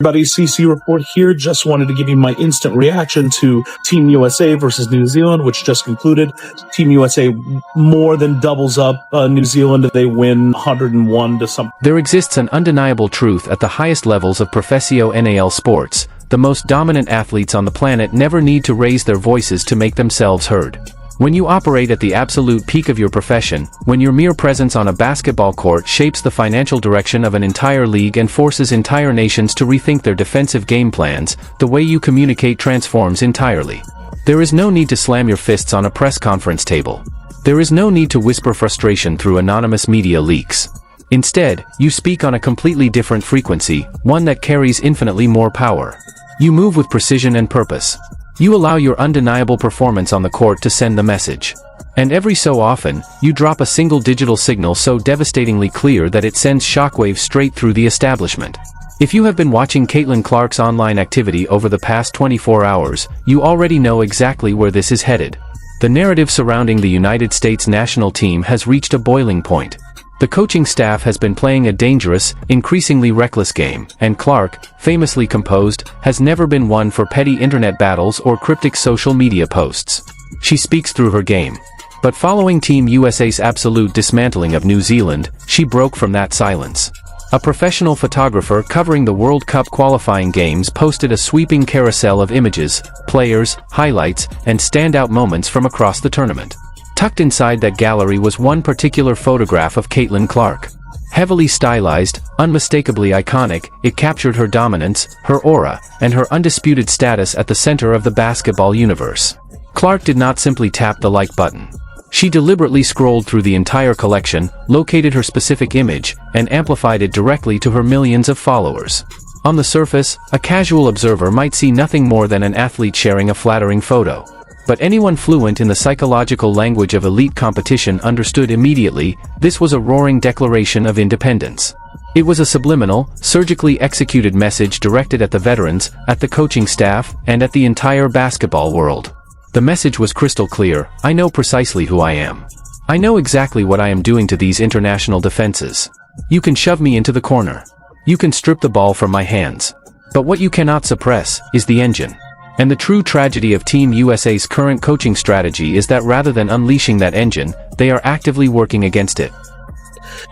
Everybody, CC report here. Just wanted to give you my instant reaction to Team USA versus New Zealand, which just concluded. Team USA more than doubles up New Zealand if they win 101 to something. There exists an undeniable truth at the highest levels of Professio NAL sports. The most dominant athletes on the planet never need to raise their voices to make themselves heard. When you operate at the absolute peak of your profession, when your mere presence on a basketball court shapes the financial direction of an entire league and forces entire nations to rethink their defensive game plans, the way you communicate transforms entirely. There is no need to slam your fists on a press conference table. There is no need to whisper frustration through anonymous media leaks. Instead, you speak on a completely different frequency, one that carries infinitely more power. You move with precision and purpose. You allow your undeniable performance on the court to send the message. And every so often, you drop a single digital signal so devastatingly clear that it sends shockwaves straight through the establishment. If you have been watching Caitlin Clark's online activity over the past 24 hours, you already know exactly where this is headed. The narrative surrounding the United States national team has reached a boiling point. The coaching staff has been playing a dangerous, increasingly reckless game, and Clark, famously composed, has never been one for petty internet battles or cryptic social media posts. She speaks through her game. But following Team USA's absolute dismantling of New Zealand, she broke from that silence. A professional photographer covering the World Cup qualifying games posted a sweeping carousel of images, players, highlights, and standout moments from across the tournament. Tucked inside that gallery was one particular photograph of Caitlin Clark. Heavily stylized, unmistakably iconic, it captured her dominance, her aura, and her undisputed status at the center of the basketball universe. Clark did not simply tap the like button. She deliberately scrolled through the entire collection, located her specific image, and amplified it directly to her millions of followers. On the surface, a casual observer might see nothing more than an athlete sharing a flattering photo. But anyone fluent in the psychological language of elite competition understood immediately, this was a roaring declaration of independence. It was a subliminal, surgically executed message directed at the veterans, at the coaching staff, and at the entire basketball world. The message was crystal clear: I know precisely who I am. I know exactly what I am doing to these international defenses. You can shove me into the corner. You can strip the ball from my hands. But what you cannot suppress is the engine. And the true tragedy of Team USA's current coaching strategy is that rather than unleashing that engine, they are actively working against it.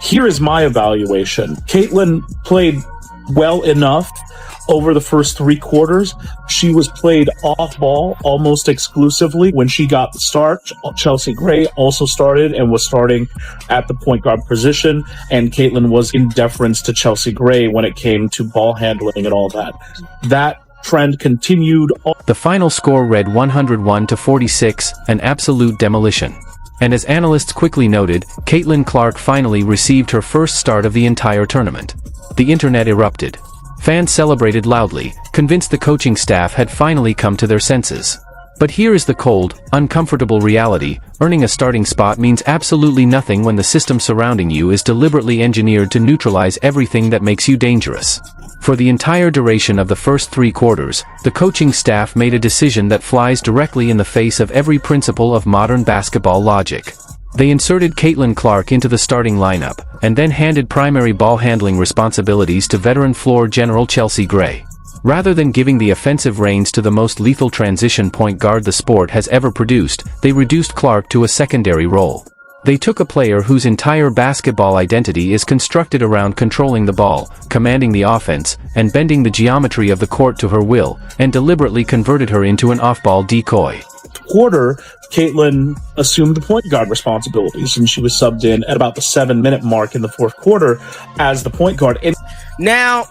Here is my evaluation. Caitlin played well enough over the first 3 quarters. She was played off ball almost exclusively. When she got the start, Chelsea Gray also started and was starting at the point guard position, and Caitlin was in deference to Chelsea Gray when it came to ball handling and all that. That trend continued. The final score read 101-46, an absolute demolition. And as analysts quickly noted, Caitlin Clark finally received her first start of the entire tournament. The internet erupted. Fans celebrated loudly, convinced the coaching staff had finally come to their senses. But here is the cold, uncomfortable reality: earning a starting spot means absolutely nothing when the system surrounding you is deliberately engineered to neutralize everything that makes you dangerous. For the entire duration of the first 3 quarters, the coaching staff made a decision that flies directly in the face of every principle of modern basketball logic. They inserted Caitlin Clark into the starting lineup, and then handed primary ball handling responsibilities to veteran floor general Chelsea Gray. Rather than giving the offensive reins to the most lethal transition point guard the sport has ever produced, they reduced Clark to a secondary role. They took a player whose entire basketball identity is constructed around controlling the ball, commanding the offense, and bending the geometry of the court to her will, and deliberately converted her into an off-ball decoy. Quarter, Caitlin assumed the point guard responsibilities, and she was subbed in at about the 7-minute mark in the 4th quarter as the point guard. Now,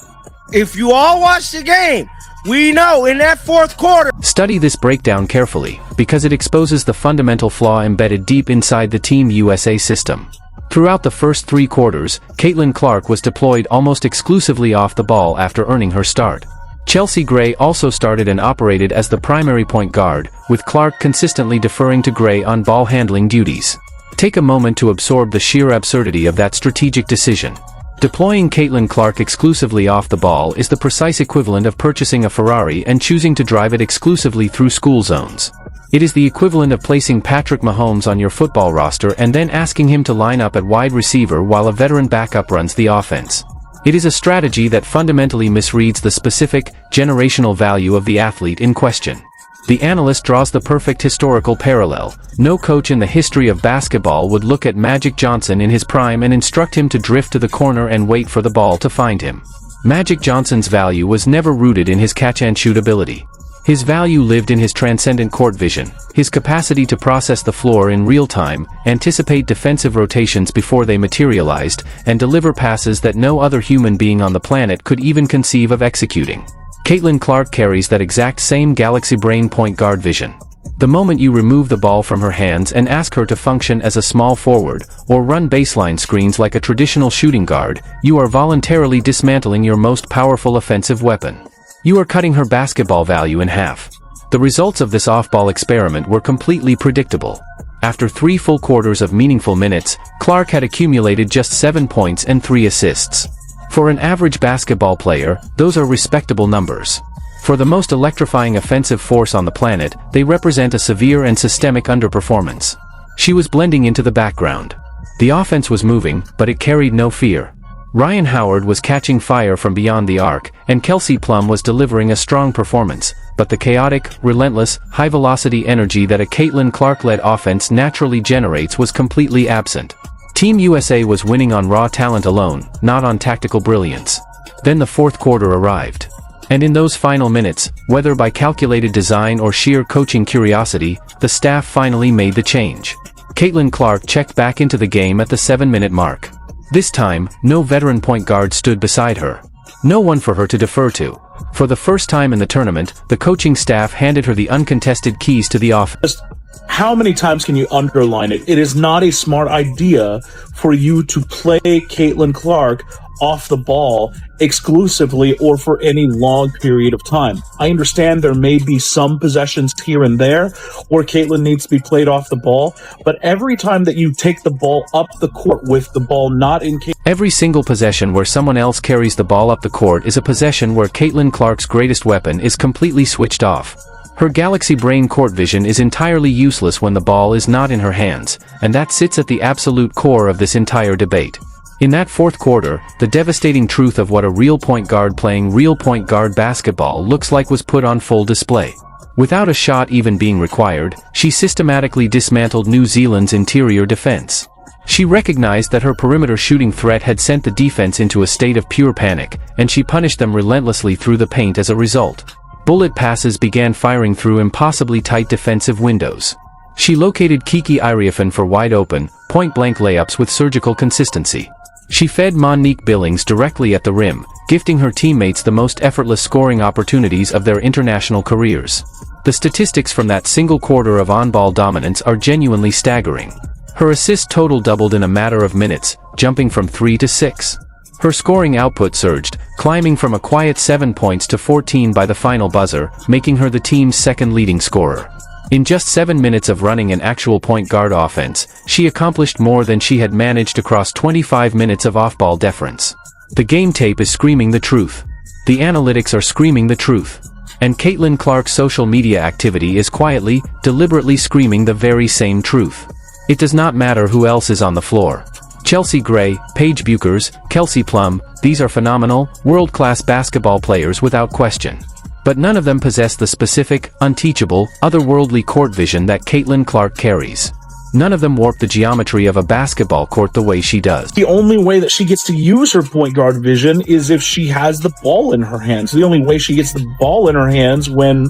if you all watch the game, we know in that 4th quarter. Study this breakdown carefully, because it exposes the fundamental flaw embedded deep inside the Team USA system. Throughout the first 3 quarters, Caitlin Clark was deployed almost exclusively off the ball after earning her start. Chelsea Gray also started and operated as the primary point guard, with Clark consistently deferring to Gray on ball handling duties. Take a moment to absorb the sheer absurdity of that strategic decision. Deploying Caitlin Clark exclusively off the ball is the precise equivalent of purchasing a Ferrari and choosing to drive it exclusively through school zones. It is the equivalent of placing Patrick Mahomes on your football roster and then asking him to line up at wide receiver while a veteran backup runs the offense. It is a strategy that fundamentally misreads the specific, generational value of the athlete in question. The analyst draws the perfect historical parallel. No coach in the history of basketball would look at Magic Johnson in his prime and instruct him to drift to the corner and wait for the ball to find him. Magic Johnson's value was never rooted in his catch-and-shoot ability. His value lived in his transcendent court vision, his capacity to process the floor in real time, anticipate defensive rotations before they materialized, and deliver passes that no other human being on the planet could even conceive of executing. Caitlin Clark carries that exact same galaxy brain point guard vision. The moment you remove the ball from her hands and ask her to function as a small forward, or run baseline screens like a traditional shooting guard, you are voluntarily dismantling your most powerful offensive weapon. You are cutting her basketball value in half. The results of this off-ball experiment were completely predictable. After 3 full quarters of meaningful minutes, Clark had accumulated just 7 points and 3 assists. For an average basketball player, those are respectable numbers. For the most electrifying offensive force on the planet, they represent a severe and systemic underperformance. She was blending into the background. The offense was moving, but it carried no fear. Ryan Howard was catching fire from beyond the arc, and Kelsey Plum was delivering a strong performance, but the chaotic, relentless, high-velocity energy that a Caitlin Clark-led offense naturally generates was completely absent. Team USA was winning on raw talent alone, not on tactical brilliance. Then the fourth quarter arrived. And in those final minutes, whether by calculated design or sheer coaching curiosity, the staff finally made the change. Caitlin Clark checked back into the game at the 7-minute mark. This time, no veteran point guard stood beside her. No one for her to defer to. For the first time in the tournament, the coaching staff handed her the uncontested keys to the offense. How many times can you underline it? It is not a smart idea for you to play Caitlin Clark off the ball exclusively or for any long period of time. I understand there may be some possessions here and there where Caitlin needs to be played off the ball, but every time that you take the ball up the court with the ball not in every single possession where someone else carries the ball up the court is a possession where Caitlin Clark's greatest weapon is completely switched off. Her galaxy brain court vision is entirely useless when the ball is not in her hands, and that sits at the absolute core of this entire debate. In that fourth quarter, the devastating truth of what a real point guard playing real point guard basketball looks like was put on full display. Without a shot even being required, she systematically dismantled New Zealand's interior defense. She recognized that her perimeter shooting threat had sent the defense into a state of pure panic, and she punished them relentlessly through the paint as a result. Bullet passes began firing through impossibly tight defensive windows. She located Kiki Iriafen for wide-open, point-blank layups with surgical consistency. She fed Monique Billings directly at the rim, gifting her teammates the most effortless scoring opportunities of their international careers. The statistics from that single quarter of on-ball dominance are genuinely staggering. Her assist total doubled in a matter of minutes, jumping from 3 to 6. Her scoring output surged, climbing from a quiet 7 points to 14 by the final buzzer, making her the team's second leading scorer. In just 7 minutes of running an actual point guard offense, she accomplished more than she had managed across 25 minutes of off-ball deference. The game tape is screaming the truth. The analytics are screaming the truth. And Caitlin Clark's social media activity is quietly, deliberately screaming the very same truth. It does not matter who else is on the floor. Chelsea Gray, Paige Buchers, Kelsey Plum, these are phenomenal, world-class basketball players without question. But none of them possess the specific, unteachable, otherworldly court vision that Caitlin Clark carries. None of them warp the geometry of a basketball court the way she does. The only way that she gets to use her point guard vision is if she has the ball in her hands. The only way she gets the ball in her hands when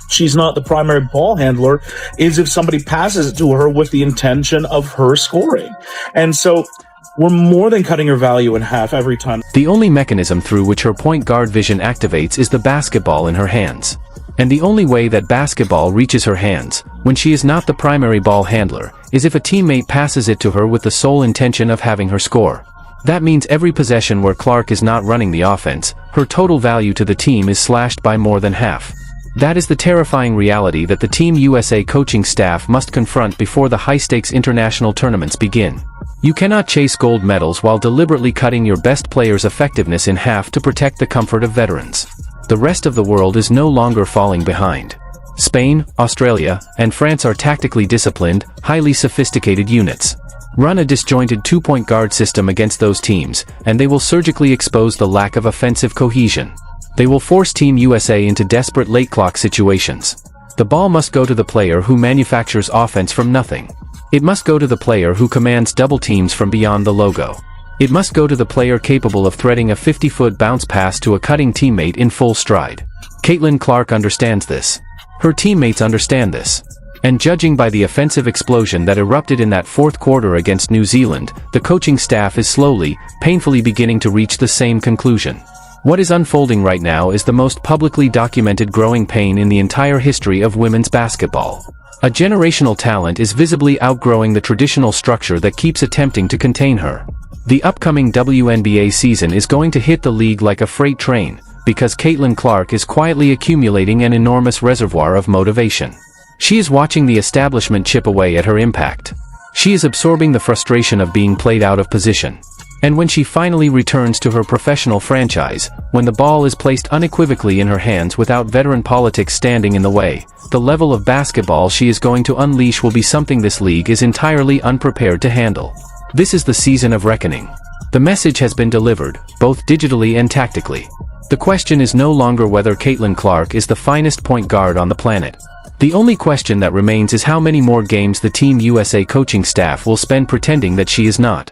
she's not the primary ball handler is if somebody passes it to her with the intention of her scoring. And so we're more than cutting her value in half every time. The only mechanism through which her point guard vision activates is the basketball in her hands. And the only way that basketball reaches her hands, when she is not the primary ball handler, is if a teammate passes it to her with the sole intention of having her score. That means every possession where Clark is not running the offense, her total value to the team is slashed by more than half. That is the terrifying reality that the Team USA coaching staff must confront before the high-stakes international tournaments begin. You cannot chase gold medals while deliberately cutting your best player's effectiveness in half to protect the comfort of veterans. The rest of the world is no longer falling behind. Spain, Australia, and France are tactically disciplined, highly sophisticated units. Run a disjointed two-point guard system against those teams, and they will surgically expose the lack of offensive cohesion. They will force Team USA into desperate late clock situations. The ball must go to the player who manufactures offense from nothing. It must go to the player who commands double teams from beyond the logo. It must go to the player capable of threading a 50-foot bounce pass to a cutting teammate in full stride. Caitlin Clark understands this. Her teammates understand this. And judging by the offensive explosion that erupted in that fourth quarter against New Zealand, the coaching staff is slowly, painfully beginning to reach the same conclusion. What is unfolding right now is the most publicly documented growing pain in the entire history of women's basketball. A generational talent is visibly outgrowing the traditional structure that keeps attempting to contain her. The upcoming WNBA season is going to hit the league like a freight train, because Caitlin Clark is quietly accumulating an enormous reservoir of motivation. She is watching the establishment chip away at her impact. She is absorbing the frustration of being played out of position. And when she finally returns to her professional franchise, when the ball is placed unequivocally in her hands without veteran politics standing in the way, the level of basketball she is going to unleash will be something this league is entirely unprepared to handle. This is the season of reckoning. The message has been delivered, both digitally and tactically. The question is no longer whether Caitlin Clark is the finest point guard on the planet. The only question that remains is how many more games the Team USA coaching staff will spend pretending that she is not.